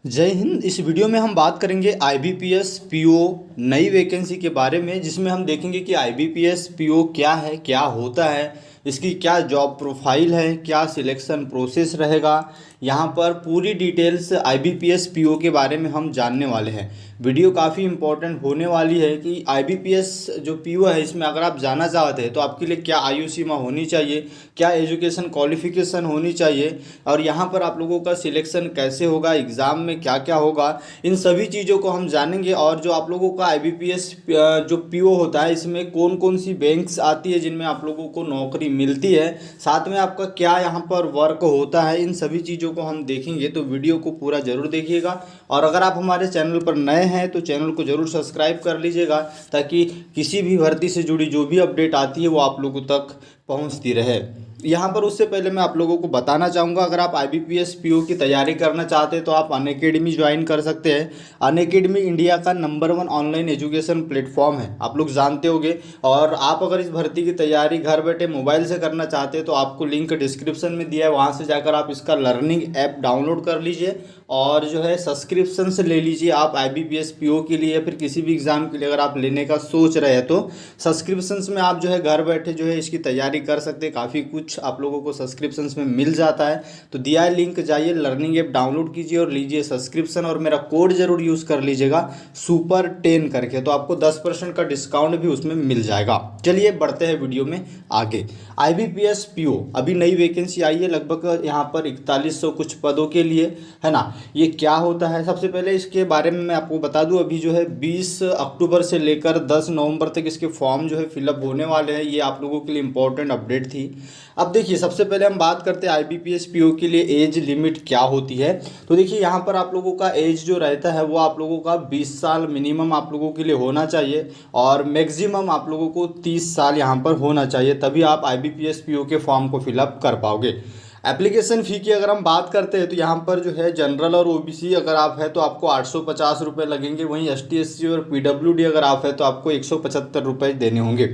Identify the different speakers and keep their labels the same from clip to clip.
Speaker 1: जय हिंद। इस वीडियो में हम बात करेंगे आईबीपीएस पीओ नई वैकेंसी के बारे में, जिसमें हम देखेंगे कि आईबीपीएस पीओ क्या है, क्या होता है, इसकी क्या जॉब प्रोफाइल है, क्या सिलेक्शन प्रोसेस रहेगा। यहाँ पर पूरी डिटेल्स आईबीपीएस पीओ के बारे में हम जानने वाले हैं। वीडियो काफ़ी इंपॉर्टेंट होने वाली है कि आईबीपीएस जो पीओ है, इसमें अगर आप जाना चाहते हैं तो आपके लिए क्या आयु सीमा होनी चाहिए, क्या एजुकेशन क्वालिफिकेशन होनी चाहिए, और यहाँ पर आप लोगों का सिलेक्शन कैसे होगा, एग्ज़ाम में क्या क्या होगा, इन सभी चीज़ों को हम जानेंगे। और जो आप लोगों का आईबीपीएस जो पीओ होता है, इसमें कौन कौन सी बैंक्स आती है जिनमें आप लोगों को नौकरी मिलती है, साथ में आपका क्या यहाँ पर वर्क होता है, इन सभी चीज़ों को हम देखेंगे। तो वीडियो को पूरा ज़रूर देखिएगा। और अगर आप हमारे चैनल पर नए हैं तो चैनल को ज़रूर सब्सक्राइब कर लीजिएगा, ताकि किसी भी भर्ती से जुड़ी जो भी अपडेट आती है वो आप लोगों तक पहुंचती रहे। यहाँ पर उससे पहले मैं आप लोगों को बताना चाहूँगा, अगर आप आईबीपीएस पीओ की तैयारी करना चाहते हैं तो आप अनअकैडमी ज्वाइन कर सकते हैं। अनअकैडमी इंडिया का नंबर 1 ऑनलाइन एजुकेशन प्लेटफॉर्म है, आप लोग जानते होंगे। और आप अगर इस भर्ती की तैयारी घर बैठे मोबाइल से करना चाहते हैं तो आपको लिंक डिस्क्रिप्शन में दिया है, वहाँ से जाकर आप इसका लर्निंग ऐप डाउनलोड कर लीजिए और जो है सब्सक्रिप्शन से ले लीजिए आप आईबीपीएस पीओ के लिए, या फिर किसी भी एग्ज़ाम के लिए अगर आप लेने का सोच रहे हैं तो सब्सक्रिप्शंस में आप जो है घर बैठे जो है इसकी तैयारी कर सकते हैं। काफ़ी कुछ आप लोगों को सब्सक्रिप्शंस में मिल जाता है। तो दिया है लिंक, जाइए लर्निंग ऐप डाउनलोड कीजिए और लीजिए सब्सक्रिप्शन, और मेरा कोड जरूर यूज़ कर लीजिएगा सुपर10 करके, तो आपको 10% का डिस्काउंट भी उसमें मिल जाएगा। चलिए बढ़ते हैं वीडियो में आगे। आईबीपीएस पीओ अभी नई वैकेंसी आई है, लगभग यहाँ पर 4100 कुछ पदों के लिए, है ना। ये क्या होता है, सबसे पहले इसके बारे में मैं आपको बता दूं। अभी जो है 20 अक्टूबर से लेकर 10 नवंबर तक इसके फॉर्म जो है फिलअप होने वाले हैं। ये आप लोगों के लिए इंपॉर्टेंट अपडेट थी। अब देखिए, सबसे पहले हम बात करते हैं आईबीपीएस पीओ के लिए एज लिमिट क्या होती है। तो देखिए, यहाँ पर आप लोगों का एज जो रहता है वो आप लोगों का 20 साल मिनिमम आप लोगों के लिए होना चाहिए, और मैक्सिमम आप लोगों को 30 साल यहाँ पर होना चाहिए, तभी आप आईबीपीएस पीओ के फॉर्म को फिलअप कर पाओगे। एप्लीकेशन फ़ी की अगर हम बात करते हैं तो यहाँ पर जो है जनरल और ओबीसी अगर आप है तो आपको 850 रुपये लगेंगे। वहीं एसटी एससी और पीडब्ल्यूडी अगर आप है तो आपको 175 रुपये देने होंगे।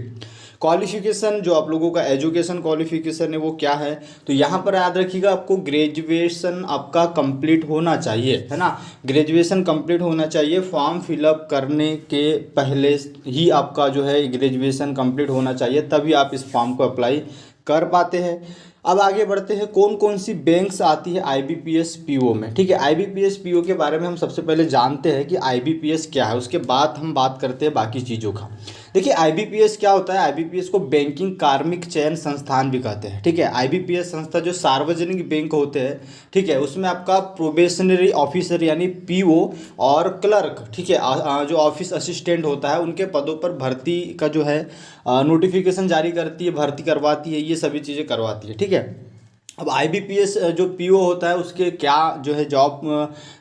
Speaker 1: क्वालिफिकेशन जो आप लोगों का एजुकेशन क्वालिफिकेशन है वो क्या है, तो यहाँ पर याद रखिएगा आपको ग्रेजुएशन आपका कंप्लीट होना चाहिए, है ना। ग्रेजुएशन कंप्लीट होना चाहिए। फॉर्म फिलअप करने के पहले ही आपका जो है ग्रेजुएशन कंप्लीट होना चाहिए, तभी आप इस फॉर्म को अप्लाई कर पाते हैं। अब आगे बढ़ते हैं, कौन कौन सी बैंक्स आती है आईबीपीएस पीओ में। ठीक है, आईबीपीएस पीओ के बारे में हम सबसे पहले जानते हैं कि आईबीपीएस क्या है, उसके बाद हम बात करते हैं बाकी चीज़ों का। देखिए, आईबीपीएस क्या होता है, आईबीपीएस को बैंकिंग कार्मिक चयन संस्थान भी कहते हैं। ठीक है, आईबीपीएस संस्था जो सार्वजनिक बैंक होते हैं, ठीक है, उसमें आपका प्रोबेशनरी ऑफिसर यानी पीओ और क्लर्क, ठीक है, जो ऑफिस असिस्टेंट होता है, उनके पदों पर भर्ती का जो है नोटिफिकेशन जारी करती है, भर्ती करवाती है, ये सभी चीज़ें करवाती है। ठीक है, अब आईबीपीएस जो पीओ होता है उसके क्या जो है जॉब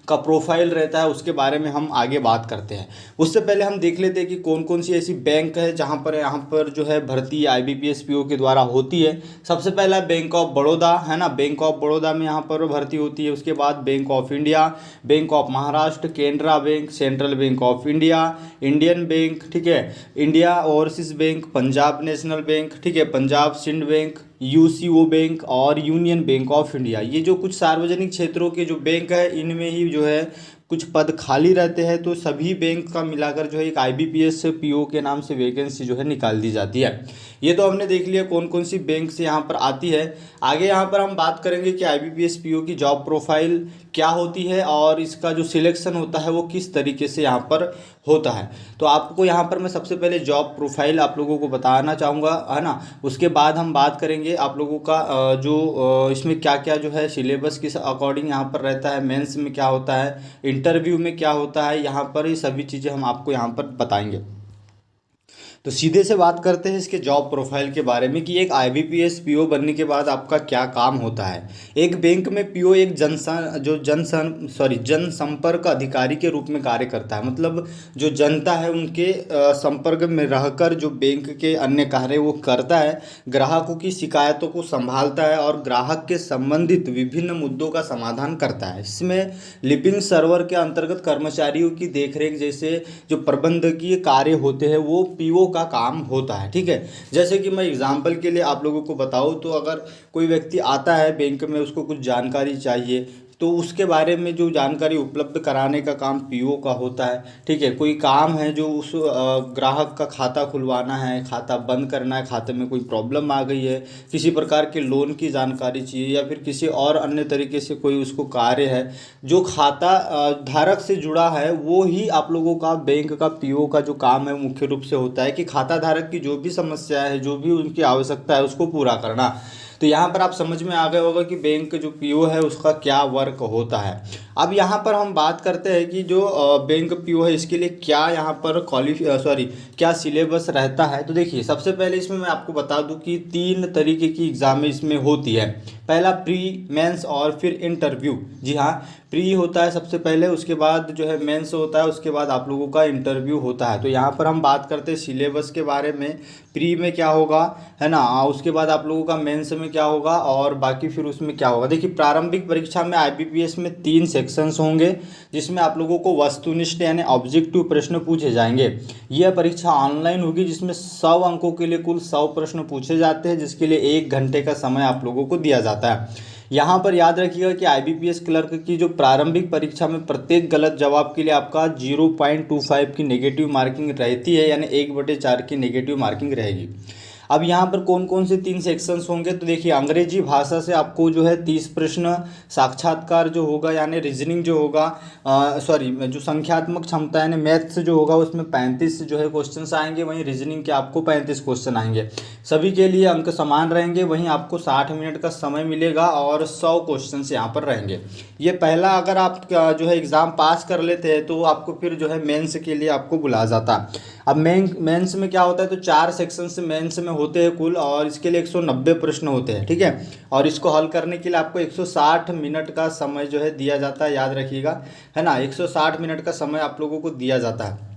Speaker 1: का प्रोफाइल रहता है, उसके बारे में हम आगे बात करते हैं। उससे पहले हम देख लेते हैं कि कौन कौन सी ऐसी बैंक है जहां पर यहाँ पर जो है भर्ती आईबीपीएस पीओ के द्वारा होती है। सबसे पहला बैंक ऑफ बड़ौदा, है ना। बैंक ऑफ बड़ौदा में यहाँ पर भर्ती होती है। उसके बाद bank of India, bank of Maharashtra, Canara bank, central bank of India, Indian bank, ठीक है, India overseas bank, Punjab national bank, ठीक है, Punjab Sindh bank, UCO bank और यूनियन बैंक ऑफ इंडिया। ये जो कुछ सार्वजनिक क्षेत्रों के जो बैंक है, इनमें ही जो है कुछ पद खाली रहते हैं। तो सभी बैंक का मिलाकर जो है एक आईबीपीएस पीओ के नाम से वैकेंसी जो है निकाल दी जाती है। ये तो हमने देख लिया कौन कौन सी बैंक से यहाँ पर आती है। आगे यहाँ पर हम बात करेंगे कि आईबीपीएस पीओ की जॉब प्रोफाइल क्या होती है और इसका जो सिलेक्शन होता है वो किस तरीके से यहाँ पर होता है। तो आपको यहाँ पर मैं सबसे पहले जॉब प्रोफाइल आप लोगों को बताना चाहूँगा, है ना। उसके बाद हम बात करेंगे आप लोगों का जो इसमें क्या क्या जो है सिलेबस किस अकॉर्डिंग यहाँ पर रहता है, मेंस में क्या होता है, इंटरव्यू में क्या होता है, यहाँ पर ये सभी चीज़ें हम आपको यहाँ पर बताएंगे। तो सीधे से बात करते हैं इसके जॉब प्रोफाइल के बारे में कि एक आईबीपीएस पीओ बनने के बाद आपका क्या काम होता है। एक बैंक में पीओ एक जनसंपर्क अधिकारी के रूप में कार्य करता है। मतलब जो जनता है उनके संपर्क में रहकर जो बैंक के अन्य कार्य वो करता है, ग्राहकों की शिकायतों को संभालता है और ग्राहक के संबंधित विभिन्न मुद्दों का समाधान करता है। इसमें लिपिंग सर्वर के अंतर्गत कर्मचारियों की देखरेख जैसे जो प्रबंधकीय कार्य होते हैं वो पीओ का काम होता है। ठीक है, जैसे कि मैं एग्जांपल के लिए आप लोगों को बताऊं तो अगर कोई व्यक्ति आता है बैंक में, उसको कुछ जानकारी चाहिए, तो उसके बारे में जो जानकारी उपलब्ध कराने का काम पीओ का होता है। ठीक है, कोई काम है जो उस ग्राहक का खाता खुलवाना है, खाता बंद करना है, खाते में कोई प्रॉब्लम आ गई है, किसी प्रकार के लोन की जानकारी चाहिए या फिर किसी और अन्य तरीके से कोई उसको कार्य है जो खाता धारक से जुड़ा है, वो ही आप लोगों का बैंक का पीओ का जो काम है मुख्य रूप से होता है कि खाता धारक की जो भी समस्या है, जो भी उनकी आवश्यकता है, उसको पूरा करना। तो यहाँ पर आप समझ में आ गया होगा कि बैंक जो पीओ है उसका क्या वर्क होता है। अब यहाँ पर हम बात करते हैं कि जो बैंक पीओ है इसके लिए क्या यहाँ पर क्या सिलेबस रहता है। तो देखिए, सबसे पहले इसमें मैं आपको बता दूं कि 3 तरीके की एग्ज़ाम इसमें होती है। पहला प्री, मेंस और फिर इंटरव्यू। जी हाँ, प्री होता है सबसे पहले, उसके बाद जो है मेंस होता है, उसके बाद आप लोगों का इंटरव्यू होता है। तो यहाँ पर हम बात करते हैं सिलेबस के बारे में, प्री में क्या होगा, है ना, उसके बाद आप लोगों का मेंस में क्या होगा और बाकी फिर उसमें क्या होगा। देखिए, प्रारंभिक परीक्षा में आईबीपीएस में 3 सेक्शंस होंगे जिसमें आप लोगों को वस्तुनिष्ठ यानी ऑब्जेक्टिव प्रश्न पूछे जाएंगे। यह परीक्षा ऑनलाइन होगी जिसमें 100 अंकों के लिए कुल 100 प्रश्न पूछे जाते हैं, जिसके लिए 1 घंटे का समय आप लोगों को दिया जाता है। यहाँ पर याद रखिएगा कि आईबीपीएस क्लर्क की जो प्रारंभिक परीक्षा में प्रत्येक गलत जवाब के लिए आपका 0.25 की नेगेटिव मार्किंग रहती है, यानी 1/4 की नेगेटिव मार्किंग रहेगी। अब यहाँ पर कौन कौन से 3 सेक्शंस होंगे, तो देखिए, अंग्रेजी भाषा से आपको जो है 30 प्रश्न, साक्षात्कार जो होगा यानी रीजनिंग जो होगा, जो संख्यात्मक क्षमता यानी मैथ्स जो होगा उसमें 35 जो है क्वेश्चंस आएंगे, वहीं रीजनिंग के आपको 35 क्वेश्चन आएंगे। सभी के लिए अंक समान रहेंगे, वहीं आपको 60 मिनट का समय मिलेगा और 100 क्वेश्चन यहाँ पर रहेंगे। ये पहला अगर आप जो है एग्ज़ाम पास कर लेते हैं तो आपको फिर जो है मेंस के लिए आपको बुलाया जाता है। अब मेंस में क्या होता है, तो 4 सेक्शंस मेंस में होते हैं कुल, और इसके लिए 190 प्रश्न होते हैं। ठीक है, और इसको हल करने के लिए आपको 160 मिनट का समय जो है दिया जाता है, याद रखिएगा, है ना, 160 मिनट का समय आप लोगों को दिया जाता है।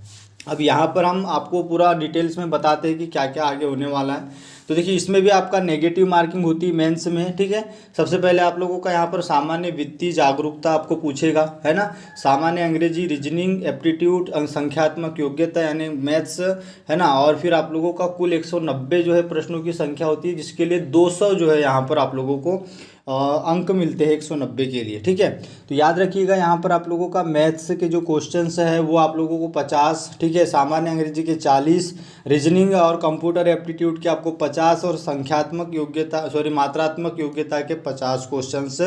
Speaker 1: अब यहाँ पर हम आपको पूरा डिटेल्स में बताते हैं कि क्या क्या आगे होने वाला है। तो देखिए, इसमें भी आपका नेगेटिव मार्किंग होती है मेंस में। ठीक है, सबसे पहले आप लोगों का यहाँ पर सामान्य वित्तीय जागरूकता आपको पूछेगा, है ना, सामान्य अंग्रेजी, रीजनिंग, एप्टीट्यूड, संख्यात्मक योग्यता यानी मैथ्स, है ना, और फिर आप लोगों का कुल 190 जो है प्रश्नों की संख्या होती है, जिसके लिए 200 जो है यहाँ पर आप लोगों को अंक मिलते हैं 190 के लिए। ठीक है, तो याद रखिएगा यहाँ पर आप लोगों का मैथ्स के जो क्वेश्चंस है वो आप लोगों को 50, ठीक है, सामान्य अंग्रेजी के 40, रीजनिंग और कंप्यूटर एप्टीट्यूड के आपको 50 और मात्रात्मक योग्यता के 50 क्वेश्चंस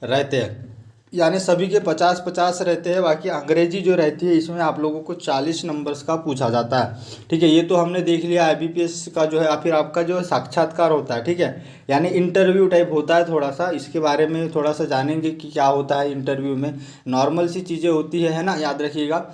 Speaker 1: रहते हैं, यानी सभी के 50-50 रहते हैं। बाकी अंग्रेजी जो रहती है इसमें आप लोगों को 40 नंबर्स का पूछा जाता है। ठीक है, ये तो हमने देख लिया आईबीपीएस का जो है। फिर आपका जो साक्षात्कार होता है, ठीक है, यानी इंटरव्यू टाइप होता है। थोड़ा सा इसके बारे में थोड़ा सा जानेंगे कि क्या होता है इंटरव्यू में। नॉर्मल सी चीज़ें होती है ना, याद रखिएगा।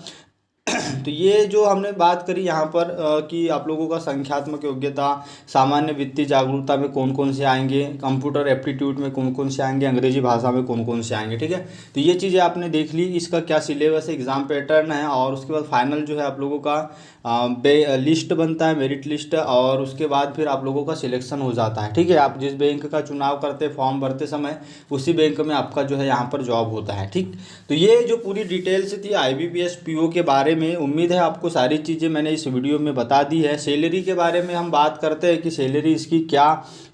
Speaker 1: तो ये जो हमने बात करी यहाँ पर कि आप लोगों का संख्यात्मक योग्यता, सामान्य वित्तीय जागरूकता में कौन कौन से आएंगे, कंप्यूटर एप्टीट्यूड में कौन कौन से आएंगे, अंग्रेजी भाषा में कौन कौन से आएंगे। ठीक है, तो ये चीज़ें आपने देख ली, इसका क्या सिलेबस है, एग्ज़ाम पैटर्न है, और उसके बाद फाइनल जो है आप लोगों का लिस्ट बनता है, मेरिट लिस्ट, और उसके बाद फिर आप लोगों का सिलेक्शन हो जाता है। ठीक है, आप जिस बैंक का चुनाव करते फॉर्म भरते समय उसी बैंक में आपका जो है यहाँ पर जॉब होता है। ठीक, तो ये जो पूरी डिटेल्स थी आईबीपीएस पीओ के बारे में, उम्मीद है आपको सारी चीज़ें मैंने इस वीडियो में बता दी है। सैलरी के बारे में हम बात करते हैं कि सैलरी इसकी क्या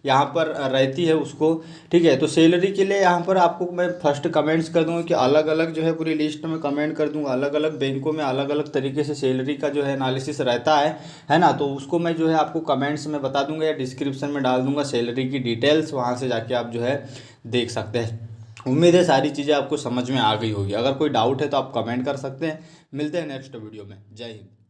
Speaker 1: यहाँ पर रहती है उसको। ठीक है, तो सैलरी के लिए यहाँ पर आपको मैं फर्स्ट कमेंट्स कर दूँगा कि अलग अलग जो है पूरी लिस्ट में कमेंट कर दूँगा, अलग अलग बैंकों में अलग अलग तरीके से सैलरी का जो है एनालिसिस रहता है ना, तो उसको मैं जो है आपको कमेंट्स में बता दूँगा या डिस्क्रिप्शन में डाल दूँगा सैलरी की डिटेल्स, वहाँ से जाके आप जो है देख सकते हैं। उम्मीद है सारी चीज़ें आपको समझ में आ गई होगी। अगर कोई डाउट है तो आप कमेंट कर सकते हैं। मिलते हैं नेक्स्ट वीडियो में। जय हिंद।